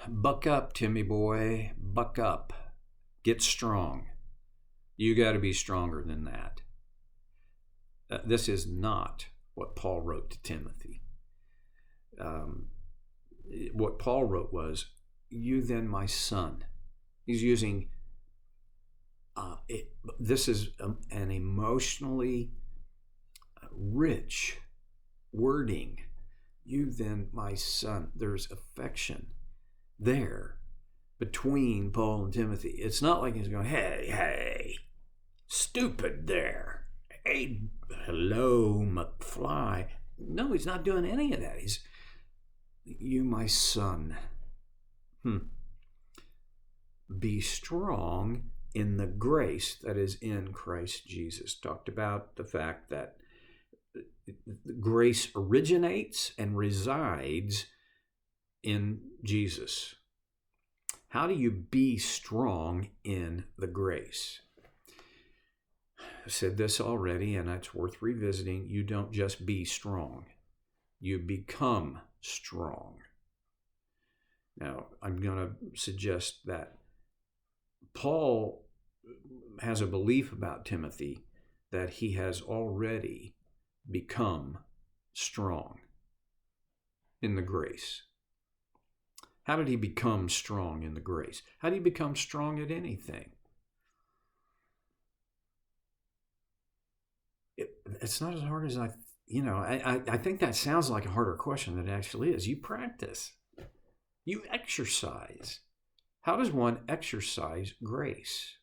Buck up, Timmy boy. Buck up. Get strong. You got to be stronger than that. This is not what Paul wrote to Timothy. What Paul wrote was, "You then, my son." He's using, this is an emotionally rich wording. "You then, my son." There's affection there between Paul and Timothy. It's not like he's going, hey, stupid there. Hey, hello, McFly. No, he's not doing any of that. He's, "You, my son, be strong in the grace that is in Christ Jesus." Talked about the fact that grace originates and resides in Jesus. How do you be strong in the grace? I said this already, and it's worth revisiting. You don't just be strong. You become strong. Now, I'm going to suggest that Paul has a belief about Timothy that he has already become strong in the grace. How did he become strong in the grace? How do you become strong at anything? It's not as hard as I think that sounds like a harder question than it actually is. You practice. You exercise. How does one exercise grace?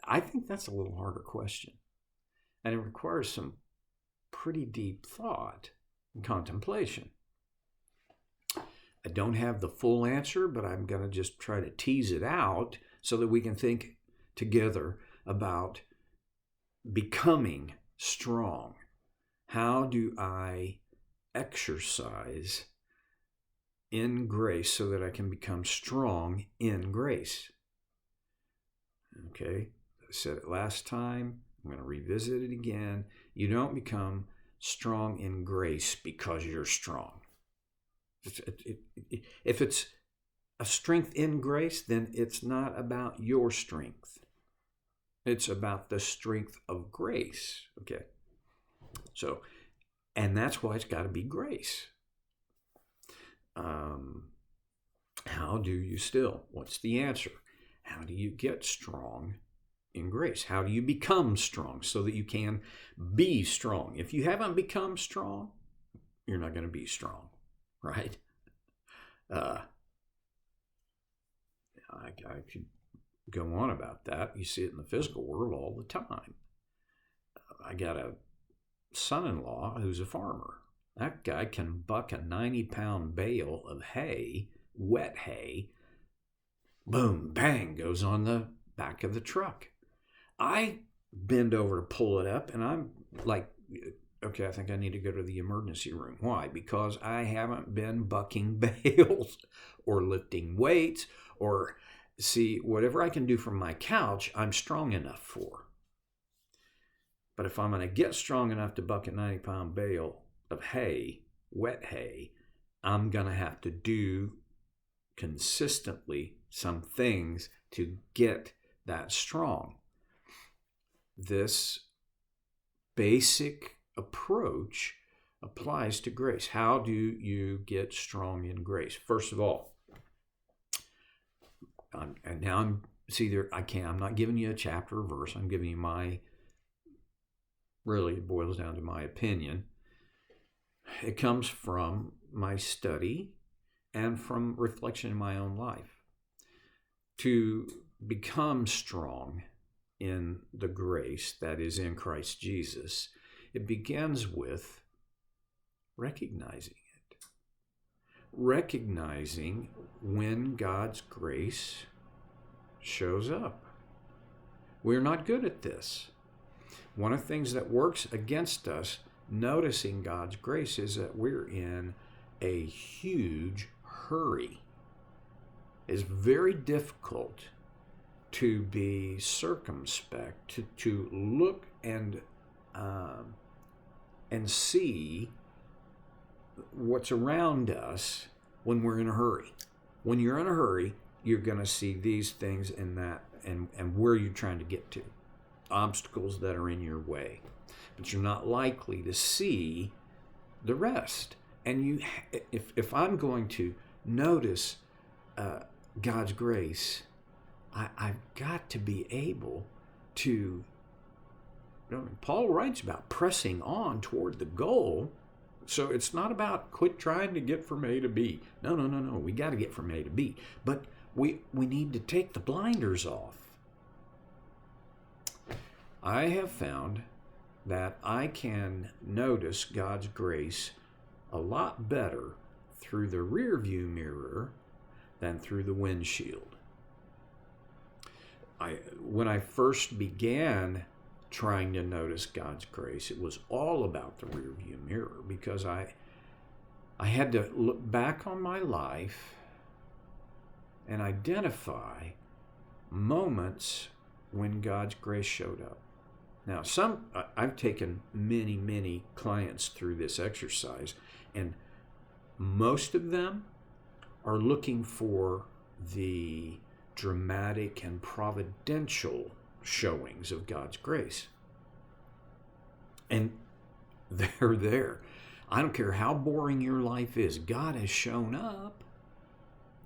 I think that's a little harder question. And it requires some pretty deep thought and contemplation. I don't have the full answer, but I'm going to just try to tease it out so that we can think together about becoming strong. How do I exercise in grace so that I can become strong in grace? Okay, I said it last time. I'm going to revisit it again. You don't become strong in grace because you're strong. If it's a strength in grace, then it's not about your strength. It's about the strength of grace. Okay. So, and that's why it's got to be grace. How do you still? What's the answer? How do you get strong in grace? How do you become strong so that you can be strong? If you haven't become strong, you're not going to be strong, right? I could go on about that. You see it in the physical world all the time. I got a son-in-law who's a farmer. That guy can buck a 90-pound bale of hay, wet hay. Boom, bang, goes on the back of the truck. I bend over to pull it up, and I'm like, okay, I think I need to go to the emergency room. Why? Because I haven't been bucking bales or lifting weights or, see, whatever I can do from my couch, I'm strong enough for. But if I'm going to get strong enough to buck a 90-pound bale of hay, wet hay, I'm going to have to do consistently some things to get that strong. This basic approach applies to grace. How do you get strong in grace? First of all, and now I'm not giving you a chapter or verse. I'm giving you really it boils down to my opinion. It comes from my study and from reflection in my own life. To become strong in the grace that is in Christ Jesus, it begins with recognizing it. Recognizing when God's grace shows up. We're not good at this. One of the things that works against us noticing God's grace is that we're in a huge hurry. It's very difficult to be circumspect, to look and and see what's around us when we're in a hurry. When you're in a hurry, you're going to see these things and that and where you're trying to get to, obstacles that are in your way. But you're not likely to see the rest. And if I'm going to notice God's grace, I've got to be able to. Paul writes about pressing on toward the goal. So it's not about quit trying to get from A to B. No. We got to get from A to B. But we need to take the blinders off. I have found that I can notice God's grace a lot better through the rear view mirror than through the windshield. When I first began trying to notice God's grace, it was all about the rear view mirror, because I had to look back on my life and identify moments when God's grace showed up. Now, I've taken many clients through this exercise, and most of them are looking for the dramatic and providential showings of God's grace. And they're there. I don't care how boring your life is, God has shown up.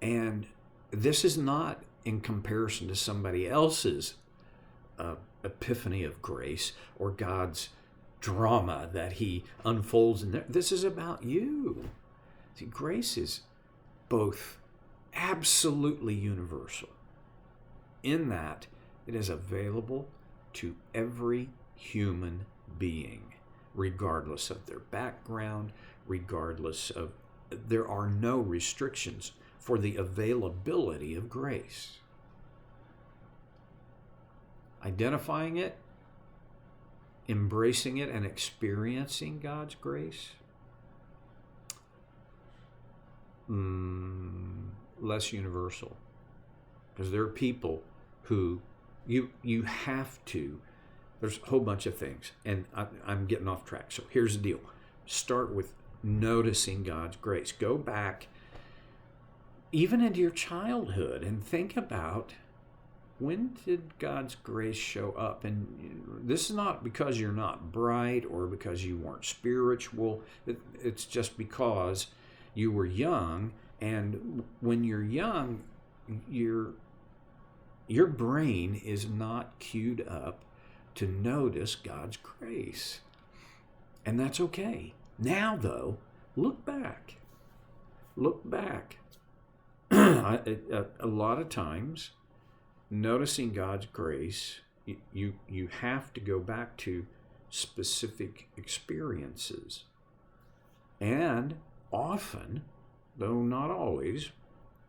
And this is not in comparison to somebody else's epiphany of grace or God's drama that he unfolds in there. This is about you. See, grace is both absolutely universal in that it is available to every human being, regardless of their background, there are no restrictions for the availability of grace. Identifying it, embracing it, and experiencing God's grace, less universal. Because there are people who you have to, there's a whole bunch of things, and I'm getting off track. So here's the deal. Start with noticing God's grace. Go back even into your childhood and think about, when did God's grace show up? And this is not because you're not bright or because you weren't spiritual. It's just because you were young, and when you're young, your brain is not queued up to notice God's grace. And that's okay. Now, though, look back. Look back. A lot of times, noticing God's grace, you have to go back to specific experiences. And often, though not always,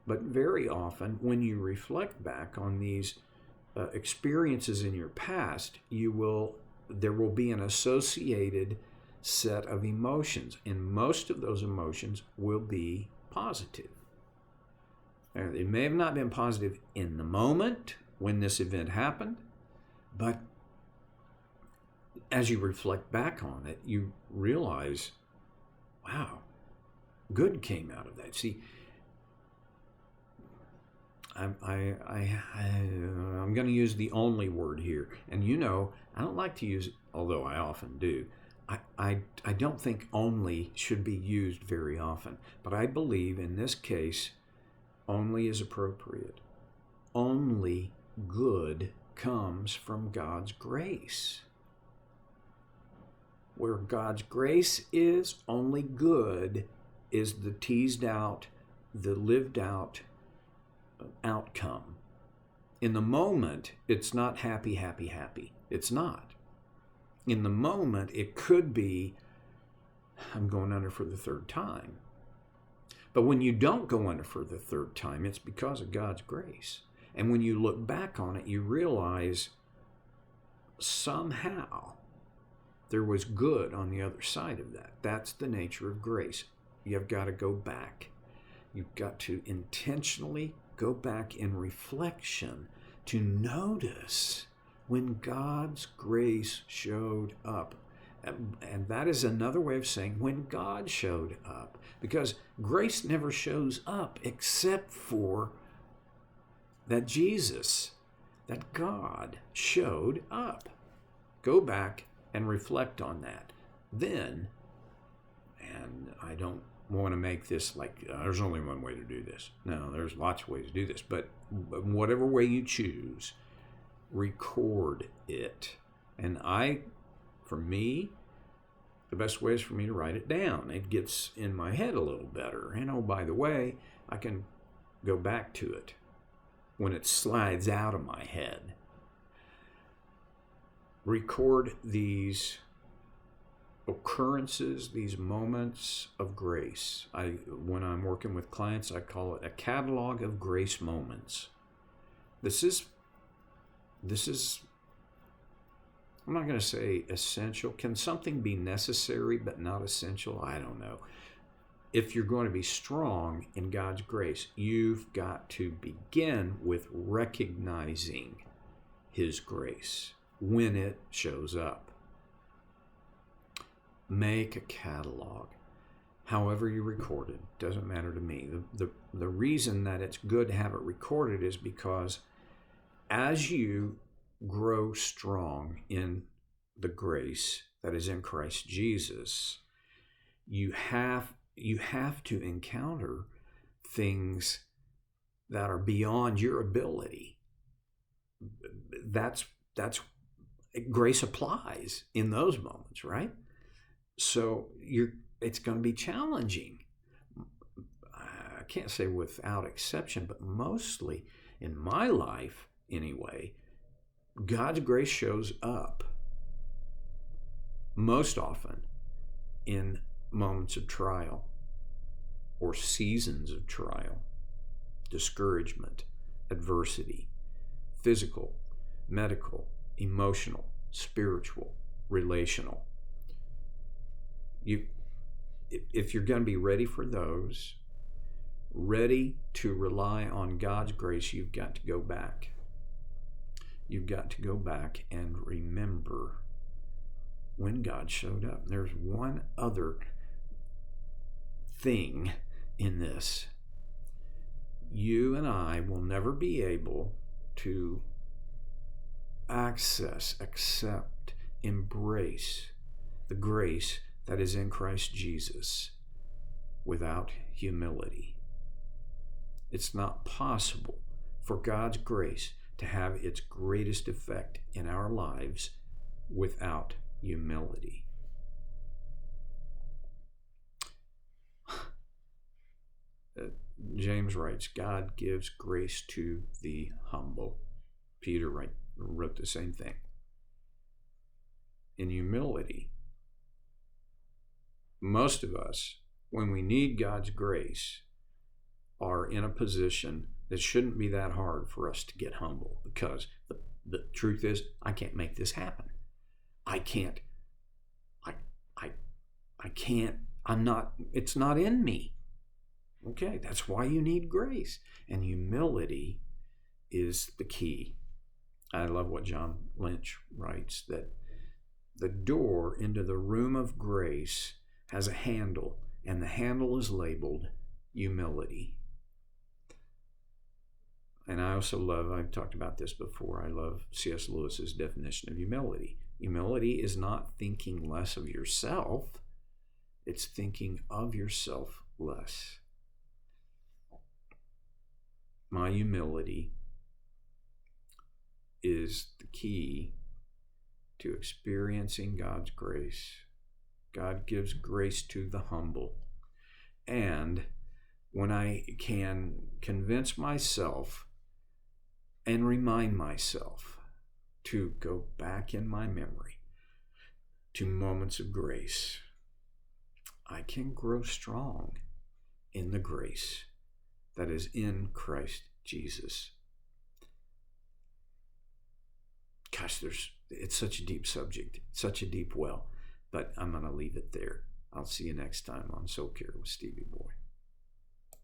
but very often, when you reflect back on these experiences in your past, there will be an associated set of emotions, and most of those emotions will be positive. Now, they may have not been positive in the moment when this event happened, but as you reflect back on it, you realize, wow, good came out of that. See, I'm going to use the only word here, and I don't like to use it, although I often do. I don't think only should be used very often, but I believe in this case, only is appropriate. Only good comes from God's grace. Where God's grace is, only good is the teased out, the lived out outcome. In the moment, it's not happy. It's not. In the moment, it could be, I'm going under for the third time. But when you don't go under for the third time, it's because of God's grace. And when you look back on it, you realize somehow there was good on the other side of that. That's the nature of grace. You've got to go back. You've got to intentionally go back in reflection to notice when God's grace showed up. And that is another way of saying when God showed up. Because grace never shows up except for that Jesus, that God showed up. Go back and reflect on that. Then, and I don't want to make this like there's only one way to do this. No, there's lots of ways to do this. But whatever way you choose, record it. And for me, the best way is for me to write it down. It gets in my head a little better. And oh, by the way, I can go back to it when it slides out of my head. Record these occurrences, these moments of grace. When I'm working with clients, I call it a catalog of grace moments. This is I'm not going to say essential. Can something be necessary but not essential? I don't know. If you're going to be strong in God's grace, you've got to begin with recognizing His grace when it shows up. Make a catalog. However you record it, doesn't matter to me. The reason that it's good to have it recorded is because as you grow strong in the grace that is in Christ Jesus, you have to encounter things that are beyond your ability. That's grace applies in those moments, right? So it's going to be challenging. I can't say without exception, but mostly in my life anyway, God's grace shows up most often in moments of trial or seasons of trial, discouragement, adversity, physical, medical, emotional, spiritual, relational. If you're going to be ready for those, ready to rely on God's grace, you've got to go back. You've got to go back and remember when God showed up. There's one other thing in this. You and I will never be able to access, accept, embrace the grace that is in Christ Jesus without humility. It's not possible for God's grace to have its greatest effect in our lives without humility. James writes, God gives grace to the humble. Peter wrote the same thing. In humility, most of us, when we need God's grace, are in a position that shouldn't be that hard for us to get humble, because the truth is, I can't make this happen. It's not in me. Okay, that's why you need grace. And humility is the key. I love what John Lynch writes, that the door into the room of grace has a handle, and the handle is labeled humility. And I also love, I've talked about this before, I love C.S. Lewis's definition of humility. Humility is not thinking less of yourself, it's thinking of yourself less. My humility is the key to experiencing God's grace. God gives grace to the humble. And when I can convince myself and remind myself to go back in my memory to moments of grace, I can grow strong in the grace that is in Christ Jesus. Gosh, it's such a deep subject, such a deep well, but I'm going to leave it there. I'll see you next time on Soul Care with Stevie Boy.